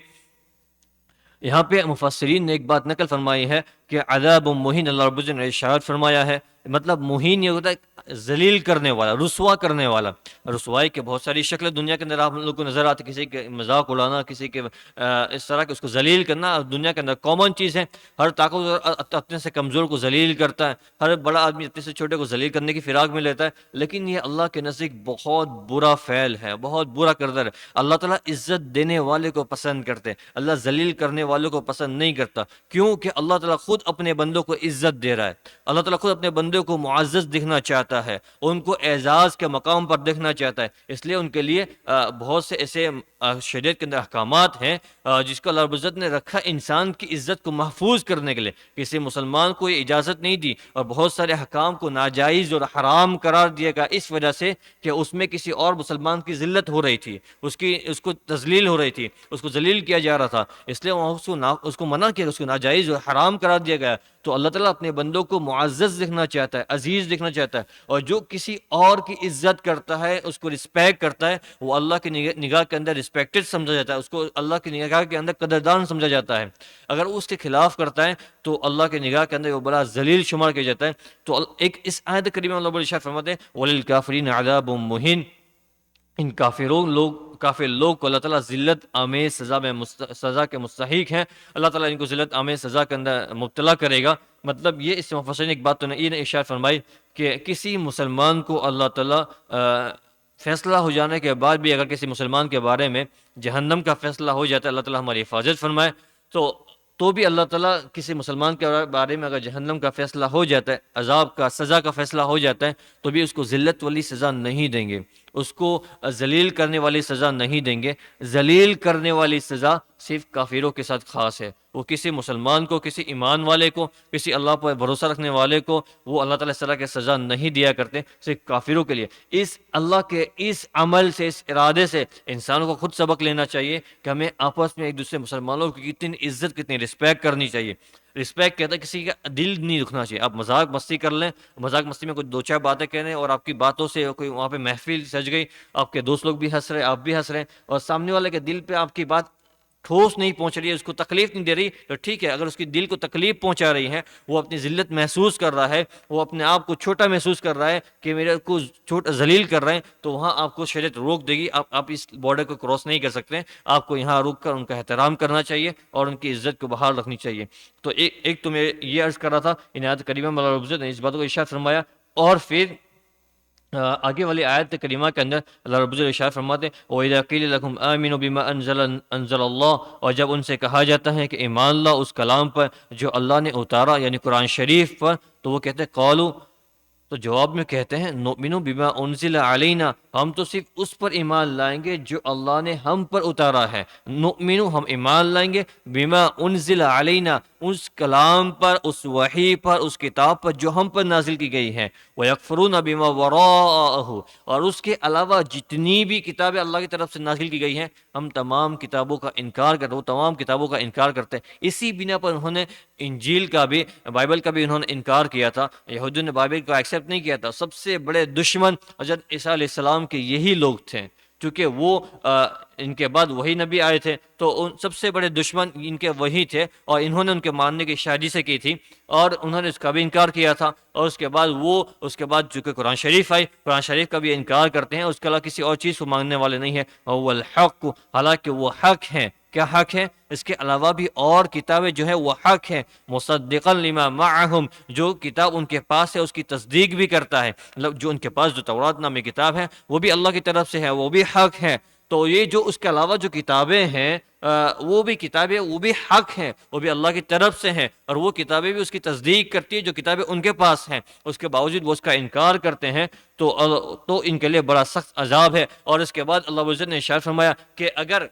یہاں پہ مفسرین نے ایک بات نقل فرمائی ہے کہ عذاب مہین، اللہ رب العزت نے ارشاد فرمایا ہے، مطلب مہین یہ ہوتا ہے ذلیل کرنے والا، رسوا کرنے والا۔ رسوائی کے بہت ساری شکلیں دنیا کے اندر آپ لوگوں کو نظر آتی، کسی کے مذاق اڑانا، کسی کے اس طرح کے اس کو ذلیل کرنا دنیا کے اندر کامن چیز ہے۔ ہر طاقتور اپنے سے کمزور کو ذلیل کرتا ہے، ہر بڑا آدمی اپنے سے چھوٹے کو ذلیل کرنے کی فراق میں لیتا ہے، لیکن یہ اللہ کے نزدیک بہت برا فعل ہے، بہت برا کردر ہے۔ اللہ تعالیٰ عزت دینے والے کو پسند کرتے ہیں، اللہ ذلیل کرنے والوں کو پسند نہیں کرتا، کیونکہ اللہ تعالیٰ خود اپنے بندوں کو عزت دے رہا ہے، اللہ تعالیٰ خود اپنے بندوں کو معزز دکھنا چاہتا ہے، ان کو اعزاز کے مقام پر دیکھنا چاہتا ہے، اس لیے ان کے لیے بہت سے ایسے شریعت کے اندر احکامات ہیں جس کو اللہ رب العزت نے رکھا انسان کی عزت کو محفوظ کرنے کے لیے۔ کسی مسلمان کو یہ اجازت نہیں دی، اور بہت سارے احکام کو ناجائز اور حرام قرار دیا گیا اس وجہ سے کہ اس میں کسی اور مسلمان کی ذلت ہو رہی تھی، اس کو تذلیل ہو رہی تھی، اس کو ذلیل کیا جا رہا تھا، اس لیے اس کو منع کیا، اس کو ناجائز اور حرام قرار دیا گیا۔ تو اللہ تعالیٰ اپنے بندوں کو معزز دیکھنا چاہتا ہے، عزیز دیکھنا چاہتا ہے، اور جو کسی اور کی عزت کرتا ہے، اس کو رسپیکٹ کرتا ہے، وہ اللہ کی نگاہ کے اندر رسپیکٹڈ سمجھا جاتا ہے، اس کو اللہ کی نگاہ کے اندر قدردان سمجھا جاتا ہے۔ اگر وہ اس کے خلاف کرتا ہے تو اللہ کی نگاہ کے اندر وہ بڑا ذلیل شمار کیا جاتا ہے۔ تو ایک اس آیت کریمہ میں اللہ بڑی ارشاد فرماتے ہیں وَلِلْكَافِرِينَ عَذَابٌ مُّهِينٌ، ان کافر لوگ کو اللہ تعالیٰ ذلت آمیز سزا کے مستحق ہیں، اللہ تعالیٰ ان کو ذلت آمیز سزا کے اندر مبتلا کرے گا۔ مطلب یہ، اس سے مفسرین ایک بات تو یہ ارشاد فرمائی کہ کسی مسلمان کو اللہ تعالیٰ فیصلہ ہو جانے کے بعد بھی اگر کسی مسلمان کے بارے میں جہنم کا فیصلہ ہو جاتا ہے، اللہ تعالیٰ ہماری حفاظت فرمائے، تو بھی اللہ تعالیٰ کسی مسلمان کے بارے میں اگر جہنم کا فیصلہ ہو جاتا ہے، عذاب کا، سزا کا فیصلہ ہو جاتا ہے، تو بھی اس کو ذلت والی سزا نہیں دیں گے، اس کو ذلیل کرنے والی سزا نہیں دیں گے۔ ذلیل کرنے والی سزا صرف کافروں کے ساتھ خاص ہے، وہ کسی مسلمان کو، کسی ایمان والے کو، کسی اللہ پر بھروسہ رکھنے والے کو وہ اللہ تعالیٰ اس طرح کی سزا نہیں دیا کرتے، صرف کافروں کے لیے۔ اس اللہ کے اس عمل سے، اس ارادے سے انسانوں کو خود سبق لینا چاہیے کہ ہمیں آپس میں ایک دوسرے مسلمانوں کی کتنی عزت، کتنی رسپیکٹ کرنی چاہیے۔ رسپیکٹ کہتا ہے کسی کا دل نہیں دکھنا چاہیے۔ آپ مذاق مستی کر لیں، مذاق مستی میں کچھ دو چار باتیں کہہ رہے ہیں اور آپ کی باتوں سے کوئی وہاں پہ محفل سج گئی، آپ کے دوست لوگ بھی ہنس رہے، آپ بھی ہنس رہے ہیں، اور سامنے والے کے دل پہ آپ کی بات ٹھوس نہیں پہنچ رہی ہے، اس کو تکلیف نہیں دے رہی، تو ٹھیک ہے۔ اگر اس کی دل کو تکلیف پہنچا رہی ہے، وہ اپنی ذلت محسوس کر رہا ہے، وہ اپنے آپ کو چھوٹا محسوس کر رہا ہے کہ میرے کو چھوٹا ذلیل کر رہے ہیں، تو وہاں آپ کو شریعت روک دے گی، آپ اس بارڈر کو کراس نہیں کر سکتے۔ آپ کو یہاں رک کر ان کا احترام کرنا چاہیے اور ان کی عزت کو بحال رکھنی چاہیے۔ تو ایک تو میں یہ عرض کر رہا تھا، ان آیات کریمہ میں اللہ رب العزت نے اس بات کو ارشاد فرمایا، اور پھر آگے والی آیت کریمہ کے اندر اللہ رب العزت ارشاد فرماتے ہیں وَإِذَا قِيلَ لَكُمْ آمِنُوا بِمَا أَنزَلَ اللَّهُ، اور جب ان سے کہا جاتا ہے کہ ایمان لاؤ اس کلام پر جو اللہ نے اتارا، یعنی قرآن شریف پر، تو وہ کہتے ہیں قالوا، تو جواب میں کہتے ہیں نؤمنو بما انزل علینا، ہم تو صرف اس پر ایمان لائیں گے جو اللہ نے ہم پر اتارا ہے۔ نؤمنو، ہم ایمان لائیں گے، بما انزل علینا، اس کلام پر، اس وحی پر، اس کتاب پر جو ہم پر نازل کی گئی ہے۔ وَيَكْفُرُونَ بِمَا وَرَاءَهُ، اور اس کے علاوہ جتنی بھی کتابیں اللہ کی طرف سے نازل کی گئی ہیں، ہم تمام کتابوں کا انکار کرتے، وہ تمام کتابوں کا انکار کرتے ہیں۔ اسی بنا پر انہوں نے انجیل کا بھی، بائبل کا بھی انہوں نے انکار کیا تھا۔ یہودیوں نے بائبل کو ایکسیپٹ نہیں کیا تھا۔ سب سے بڑے دشمن حضرت عیسیٰ علیہ السلام کے یہی لوگ تھے، چونکہ وہ ان کے بعد وہی نبی آئے تھے، تو سب سے بڑے دشمن ان کے وہی تھے، اور انہوں نے ان کے ماننے کی شادی سے کی تھی، اور انہوں نے اس کا بھی انکار کیا تھا۔ اور اس کے بعد چونکہ قرآن شریف آئی، قرآن شریف کا بھی انکار کرتے ہیں، اس کے علاوہ کسی اور چیز کو مانگنے والے نہیں ہیں۔ وَهُوَ الْحَقُّ، حالانکہ وہ حق ہیں۔ کیا حق ہے؟ اس کے علاوہ بھی اور کتابیں جو ہے وہ حق ہیں۔ مصدقا لما معہم، جو کتاب ان کے پاس ہے اس کی تصدیق بھی کرتا ہے۔ جو ان کے پاس جو تورات نامی کتاب ہے وہ بھی اللہ کی طرف سے ہے، وہ بھی حق ہے۔ تو یہ جو اس کے علاوہ جو کتابیں ہیں وہ بھی کتابیں، وہ بھی حق ہیں، وہ بھی اللہ کی طرف سے ہیں، اور وہ کتابیں بھی اس کی تصدیق کرتی ہے جو کتابیں ان کے پاس ہیں۔ اس کے باوجود وہ اس کا انکار کرتے ہیں، تو ان کے لیے بڑا سخت عذاب ہے۔ اور اس کے بعد اللہ رب العزت نے ارشاد فرمایا کہ اگر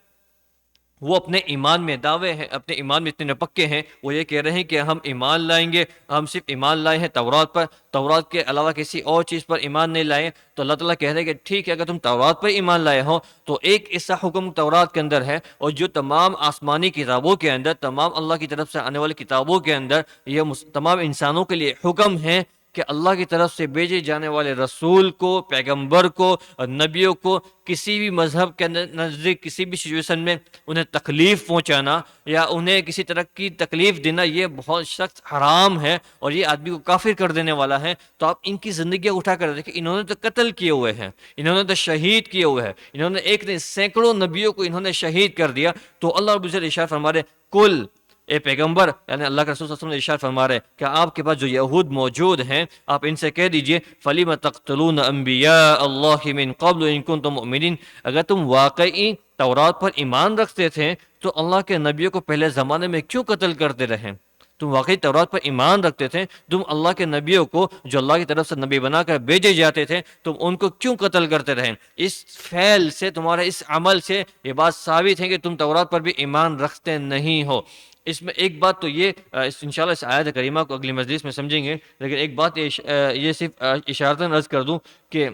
وہ اپنے ایمان میں دعوے ہیں، اپنے ایمان میں اتنے پکے ہیں، وہ یہ کہہ رہے ہیں کہ ہم ایمان لائیں گے، ہم صرف ایمان لائے ہیں تورات پر، تورات کے علاوہ کسی اور چیز پر ایمان نہیں لائے، تو اللہ تعالیٰ کہہ رہے ہیں کہ ٹھیک ہے، اگر تم تورات پر ایمان لائے ہو تو ایک ایسا حکم تورات کے اندر ہے، اور جو تمام آسمانی کتابوں کے اندر، تمام اللہ کی طرف سے آنے والی کتابوں کے اندر یہ تمام انسانوں کے لیے حکم ہے کہ اللہ کی طرف سے بھیجے جانے والے رسول کو، پیغمبر کو، نبیوں کو کسی بھی مذہب کے نزدیک کسی بھی سچویشن میں انہیں تکلیف پہنچانا یا انہیں کسی طرح کی تکلیف دینا یہ بہت سخت حرام ہے، اور یہ آدمی کو کافر کر دینے والا ہے۔ تو آپ ان کی زندگیاں اٹھا کر دیکھیں، انہوں نے تو قتل کیے ہوئے ہیں، انہوں نے تو شہید کیے ہوئے ہیں، انہوں نے ایک نے سینکڑوں نبیوں کو انہوں نے شہید کر دیا۔ تو اللہ رب العزت ارشاد فرما رہے کل، اے پیغمبر، یعنی اللہ کے رسول صلی اللہ علیہ وسلم نے ارشاد فرما رہے کہ آپ کے پاس جو یہود موجود ہیں، آپ ان سے کہہ دیجئے فَلِمَ تَقْتُلُونَ أَنْبِيَاءَ اللَّهِ مِنْ قَبْلُ إِن كُنتُم مُؤْمِنِينَ، اگر تم واقعی تورات پر ایمان رکھتے تھے تو اللہ کے نبیوں کو پہلے زمانے میں کیوں قتل کرتے رہے؟ تم واقعی تورات پر ایمان رکھتے تھے، تم اللہ کے نبیوں کو جو اللہ کی طرف سے نبی بنا کر بھیجے جاتے تھے، تم ان کو کیوں قتل کرتے رہے؟ اس فعل سے، تمہارے اس عمل سے یہ بات ثابت ہے کہ تم تورات پر بھی ایمان رکھتے نہیں ہو۔ اس میں ایک بات تو یہ انشاءاللہ اس آیت کریمہ کو اگلی مجلس میں سمجھیں گے، لیکن ایک بات یہ صرف اشارتاً عرض کر دوں کہ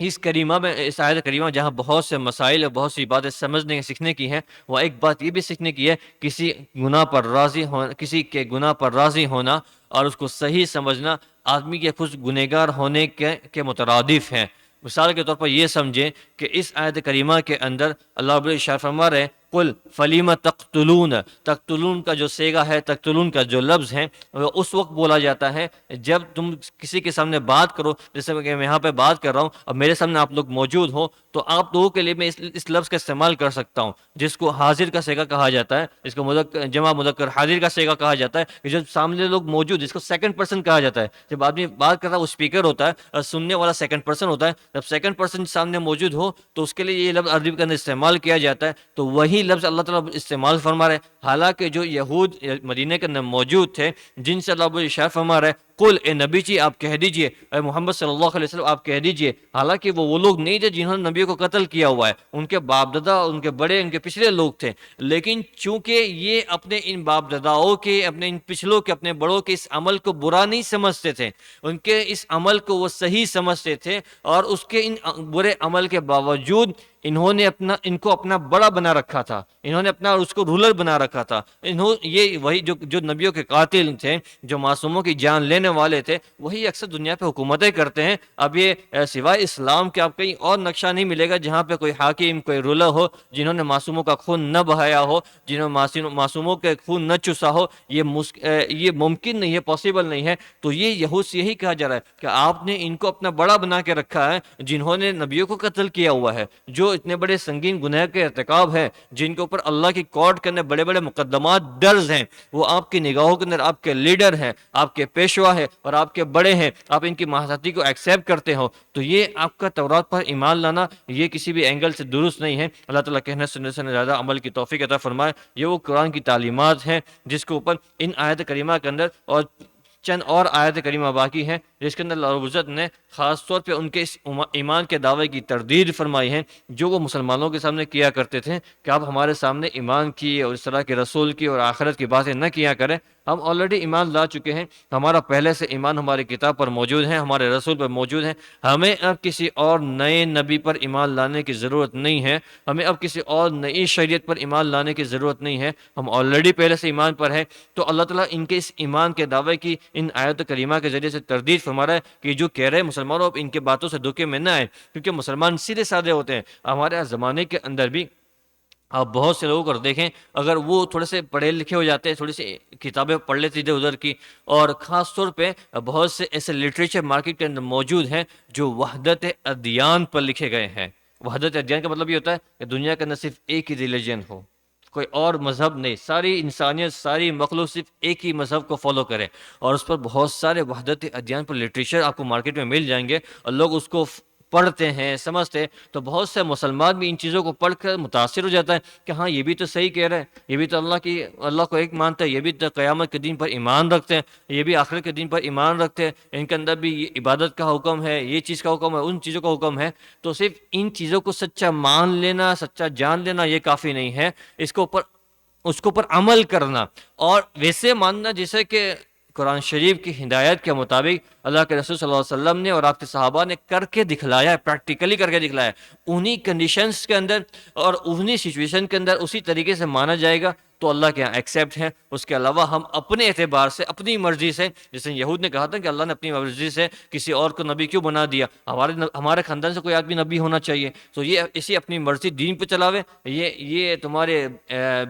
اس کریمہ میں، اس آیت کریمہ جہاں بہت سے مسائل اور بہت سی باتیں سمجھنے سیکھنے کی ہیں، وہ ایک بات یہ بھی سیکھنے کی ہے کسی کسی کے گناہ پر راضی ہونا اور اس کو صحیح سمجھنا آدمی کے خود گنہگار ہونے کے مترادف ہیں۔ مثال کے طور پر یہ سمجھیں کہ اس آیت کریمہ کے اندر اللہ رب العزت ارشاد فرما رہے ہیں قل فلیم تقتلون، تقتلون کا جو سیگا ہے، تقتلون کا جو لفظ ہے، وہ اس وقت بولا جاتا ہے جب تم کسی کے سامنے بات کرو، جیسے کہ میں یہاں پہ بات کر رہا ہوں اور میرے سامنے آپ لوگ موجود ہو، تو آپ لوگوں کے لیے میں اس لفظ کا استعمال کر سکتا ہوں، جس کو حاضر کا سیگا کہا جاتا ہے، اس کو جمع مذکر حاضر کا سیگا کہا جاتا ہے، کہ جب سامنے لوگ موجود، اس کو سیکنڈ پرسن کہا جاتا ہے، جب آدمی بات کر رہا ہے وہ اسپیکر ہوتا ہے اور سننے والا سیکنڈ پرسن ہوتا ہے، جب سیکنڈ پرسن سامنے موجود ہو تو اس کے لیے یہ لفظ عربی کے اندر استعمال کیا جاتا ہے، تو وہی لفظ اللہ تعالیٰ استعمال فرما رہے ہیں۔ حالانکہ جو یہود مدینہ کے اندر موجود تھے، جن سے اللہ ارشاد فرما رہے ہیں قل، اے نبی جی آپ کہہ دیجئے، اے محمد صلی اللہ علیہ وسلم آپ کہہ دیجئے، حالانکہ وہ لوگ نہیں تھے جنہوں نے نبیوں کو قتل کیا ہوا ہے، ان کے باپ دادا، ان کے بڑے، ان کے پچھلے لوگ تھے، لیکن چونکہ یہ اپنے ان باپ داداؤں کے، اپنے ان پچھلوں کے، اپنے بڑوں کے اس عمل کو برا نہیں سمجھتے تھے، ان کے اس عمل کو وہ صحیح سمجھتے تھے، اور اس کے ان برے عمل کے باوجود انہوں نے ان کو اپنا بڑا بنا رکھا تھا، انہوں نے اپنا اس کو رولر بنا رکھا تھا، یہ وہی جو نبیوں کے قاتل تھے، جو معصوموں کی جان لینے والے تھے، وہی اکثر دنیا پہ حکومتیں کرتے ہیں۔ اب یہ سوائے اسلام کے آپ کہیں اور نقشہ نہیں ملے گا جہاں پہ کوئی حاکم، کوئی رولر ہو جنہوں نے معصوموں کا خون نہ بہایا ہو، جنہوں نے معصوموں کے خون نہ چوسا ہو، یہ ممکن نہیں ہے، پاسبل نہیں ہے۔ تو یہ یہود سے یہی کہا جا رہا ہے کہ آپ نے ان کو اپنا بڑا بنا کے رکھا ہے، جنہوں نے نبیوں کو قتل کیا ہوا ہے، جو اتنے بڑے سنگین گناہ کے ارتکاب ہے، جن کے اوپر اللہ کی کورٹ کے اندر بڑے بڑے مقدمات درج ہیں، وہ آپ کی نگاہوں کے اندر آپ کے لیڈر ہیں، آپ کے پیشوا ہیں اور آپ کے بڑے ہیں، آپ ان کی مہارتی کو ایکسیپٹ کرتے ہو، تو یہ آپ کا تورات پر ایمان لانا یہ کسی بھی اینگل سے درست نہیں ہے۔ اللہ تعالیٰ کہنے سننے سے زیادہ عمل کی توفیق عطا فرمائے۔ یہ وہ قرآن کی تعلیمات ہیں جس کے اوپر ان آیت کریمہ کے اندر اور چند اور آیت کریمہ باقی ہیں، جس کے اندر اللہ رب العزت نے خاص طور پہ ان کے اس ایمان کے دعوے کی تردید فرمائی ہے جو وہ مسلمانوں کے سامنے کیا کرتے تھے کہ آپ ہمارے سامنے ایمان کی اور اس طرح کے رسول کی اور آخرت کی باتیں نہ کیا کریں، ہم آلریڈی ایمان لا چکے ہیں، ہمارا پہلے سے ایمان ہماری کتاب پر موجود ہے، ہمارے رسول پر موجود ہے، ہمیں اب کسی اور نئے نبی پر ایمان لانے کی ضرورت نہیں ہے، ہمیں اب کسی اور نئی شریعت پر ایمان لانے کی ضرورت نہیں ہے، ہم آلریڈی پہلے سے ایمان پر ہیں۔ تو اللہ تعالیٰ ان کے اس ایمان کے دعوے کی ان آیت کریمہ کے ذریعے سے تردید فرما رہا ہے کہ جو کہہ رہے ہیں مسلمانوں اب ان کے باتوں سے دھوکے میں نہ آئے، کیونکہ مسلمان سیدھے سادے ہوتے ہیں۔ ہمارے زمانے کے اندر بھی آپ بہت سے لوگوں کو دیکھیں، اگر وہ تھوڑے سے پڑھے لکھے ہو جاتے ہیں، تھوڑی سی کتابیں پڑھ لیتے ادھر ادھر کی، اور خاص طور پہ بہت سے ایسے لٹریچر مارکیٹ کے اندر موجود ہیں جو وحدت ادیان پر لکھے گئے ہیں۔ وحدت ادیان کا مطلب یہ ہوتا ہے کہ دنیا کے اندر صرف ایک ہی ریلیجن ہو، کوئی اور مذہب نہیں، ساری انسانیت، ساری مخلوق صرف ایک ہی مذہب کو فالو کرے، اور اس پر بہت سارے وحدت ادیان پر لٹریچر آپ کو مارکیٹ میں مل جائیں گے، اور لوگ اس کو پڑھتے ہیں، سمجھتے ہیں، تو بہت سے مسلمان بھی ان چیزوں کو پڑھ کر متاثر ہو جاتا ہے کہ ہاں یہ بھی تو صحیح کہہ رہے ہیں، یہ بھی تو اللہ کو ایک مانتا ہے، یہ بھی تو قیامت کے دن پر ایمان رکھتے ہیں، یہ بھی آخرت کے دن پر ایمان رکھتے ہیں، ان کے اندر بھی یہ عبادت کا حکم ہے، یہ چیز کا حکم ہے، ان چیزوں کا حکم ہے۔ تو صرف ان چیزوں کو سچا مان لینا، سچا جان لینا یہ کافی نہیں ہے، اس کے اوپر عمل کرنا اور ویسے ماننا جیسے کہ قرآن شریف کی ہدایت کے مطابق اللہ کے رسول صلی اللہ علیہ وسلم نے اور آپ کے صحابہ نے کر کے دکھلایا ہے، پریکٹیکلی کر کے دکھلایا ہے، انہی کنڈیشنز کے اندر اور انہی سچویشن کے اندر اسی طریقے سے مانا جائے گا تو اللہ کے یہاں ایکسیپٹ ہے۔ اس کے علاوہ ہم اپنے اعتبار سے، اپنی مرضی سے، جیسے یہود نے کہا تھا کہ اللہ نے اپنی مرضی سے کسی اور کو نبی کیوں بنا دیا، ہمارے خاندان سے کوئی آدمی نبی ہونا چاہیے، تو یہ اسی اپنی مرضی دین پہ چلاوے، یہ تمہارے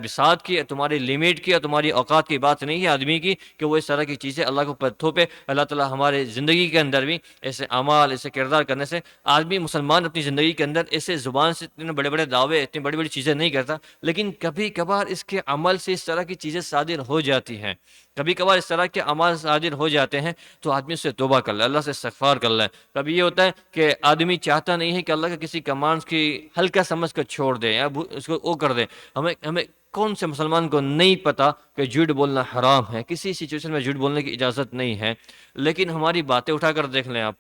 بساط کی، تمہاری لمٹ کی اور تمہاری اوقات کی بات نہیں ہے آدمی کی کہ وہ اس طرح کی چیزیں اللہ کو تھوپے۔ اللہ تعالیٰ ہمارے زندگی کے اندر بھی ایسے اعمال، ایسے کردار کرنے سے آدمی مسلمان اپنی زندگی کے اندر ایسے زبان سے اتنے بڑے بڑے دعوے، اتنی بڑی بڑی چیزیں نہیں کرتا، لیکن کبھی کبھار اس کے عمل سے اس طرح کی چیزیں صادر ہو جاتی ہیں، کبھی کبھار اس طرح کے عمل صادر ہو جاتے ہیں تو آدمی اس سے توبہ کر لے، اللہ سے استغفار کر لے۔ کبھی یہ ہوتا ہے کہ آدمی چاہتا نہیں ہے کہ اللہ کے کسی کمانڈز کی ہلکا سمجھ کر چھوڑ دے یا اس کو وہ کر دے۔ ہمیں کون سے مسلمان کو نہیں پتا کہ جھوٹ بولنا حرام ہے، کسی سچویشن میں جھوٹ بولنے کی اجازت نہیں ہے، لیکن ہماری باتیں اٹھا کر دیکھ لیں آپ،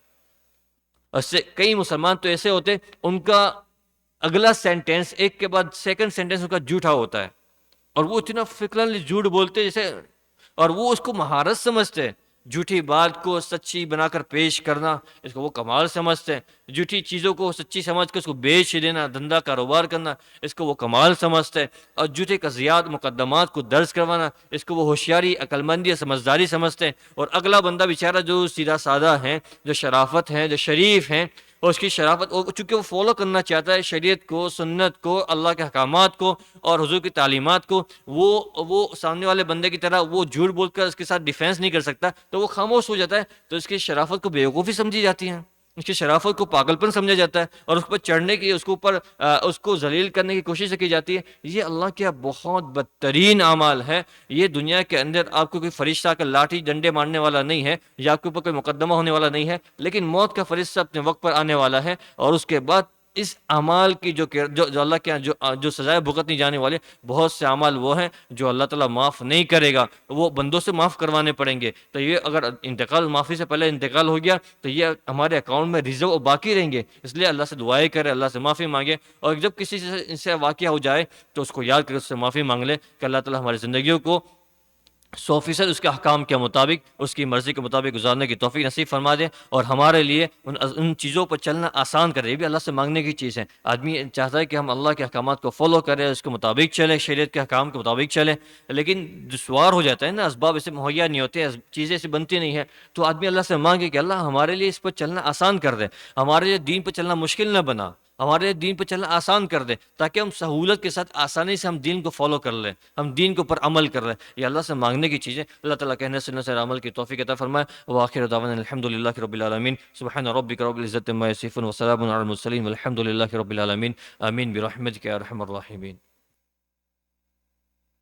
اس سے کئی مسلمان تو ایسے ہوتے ان کا اگلا سینٹینس ایک کے بعد سیکنڈ سینٹینس ان کا جھوٹا ہوتا ہے، اور وہ اتنا فکرن جھوٹ بولتے جیسے، اور وہ اس کو مہارت سمجھتے، جھوٹی بات کو سچی بنا کر پیش کرنا اس کو وہ کمال سمجھتے ہیں، جھوٹی چیزوں کو سچی سمجھ کر اس کو بیچ دینا، دھندا کاروبار کرنا اس کو وہ کمال سمجھتے ہیں، اور جھوٹے قضیات مقدمات کو درج کروانا اس کو وہ ہوشیاری، عقل مندی، سمجھداری سمجھتے ہیں، اور اگلا بندہ بیچارہ جو سیدھا سادہ ہیں، جو شرافت ہیں، جو شریف ہیں، اور اس کی شرافت، اور چونکہ وہ فالو کرنا چاہتا ہے شریعت کو، سنت کو، اللہ کے احکامات کو اور حضور کی تعلیمات کو، وہ سامنے والے بندے کی طرح وہ جھوٹ بول کر اس کے ساتھ ڈیفینس نہیں کر سکتا، تو وہ خاموش ہو جاتا ہے، تو اس کی شرافت کو بیوقوفی سمجھی جاتی ہے، اس کی شرافت کو پاگل پن سمجھا جاتا ہے، اور اس پر چڑھنے کی، اس کے اوپر اس کو ذلیل کرنے کی کوشش کی جاتی ہے۔ یہ اللہ کے بہت بدترین اعمال ہے۔ یہ دنیا کے اندر آپ کو کوئی فرشتہ کا لاٹھی ڈنڈے مارنے والا نہیں ہے، یا آپ کے اوپر کوئی مقدمہ ہونے والا نہیں ہے، لیکن موت کا فرشتہ اپنے وقت پر آنے والا ہے، اور اس کے بعد اس اعمال کی جو اللہ کے جو سزائے بھگتنی جانے والے بہت سے اعمال وہ ہیں جو اللہ تعالیٰ معاف نہیں کرے گا، وہ بندوں سے معاف کروانے پڑیں گے۔ تو یہ اگر انتقال، معافی سے پہلے انتقال ہو گیا تو یہ ہمارے اکاؤنٹ میں ریزرو باقی رہیں گے، اس لیے اللہ سے دعائیں کرے، اللہ سے معافی مانگے، اور جب کسی سے واقعہ ہو جائے تو اس کو یاد کرے، اس سے معافی مانگ لے کہ اللہ تعالیٰ ہماری زندگیوں کو 100% اس کے احکام کے مطابق، اس کی مرضی کے مطابق گزارنے کی توفیق نصیب فرما دے، اور ہمارے لیے ان چیزوں پر چلنا آسان کرے۔ یہ بھی اللہ سے مانگنے کی چیز ہے۔ آدمی چاہتا ہے کہ ہم اللہ کے احکامات کو فالو کریں، اس کے مطابق چلے، شریعت کے احکام کے مطابق چلے، لیکن دشوار ہو جاتا ہے نا، اسباب ایسے مہیا نہیں ہوتے، چیزیں ایسی بنتی نہیں ہیں، تو آدمی اللہ سے مانگے کہ اللہ ہمارے لیے اس پر چلنا آسان کر دے، ہمارے لیے دین پر چلنا مشکل نہ بنا، ہمارے دین پہ چلنا آسان کر دے، تاکہ ہم سہولت کے ساتھ آسانی سے ہم دین کو فالو کر لیں، ہم دین کے اوپر عمل کر لیں۔ یہ اللہ سے مانگنے کی چیزیں، اللہ تعالیٰ کہنے سننے سے عمل کی توفیق عطا فرمائے۔ وآخر دعوانا الحمد للہ رب العالمین، سبحان ربک رب العزۃ عما یصفون وسلام علی المرسلین والحمد للہ رب العالمین، آمین برحمتک یا ارحم الراحمین۔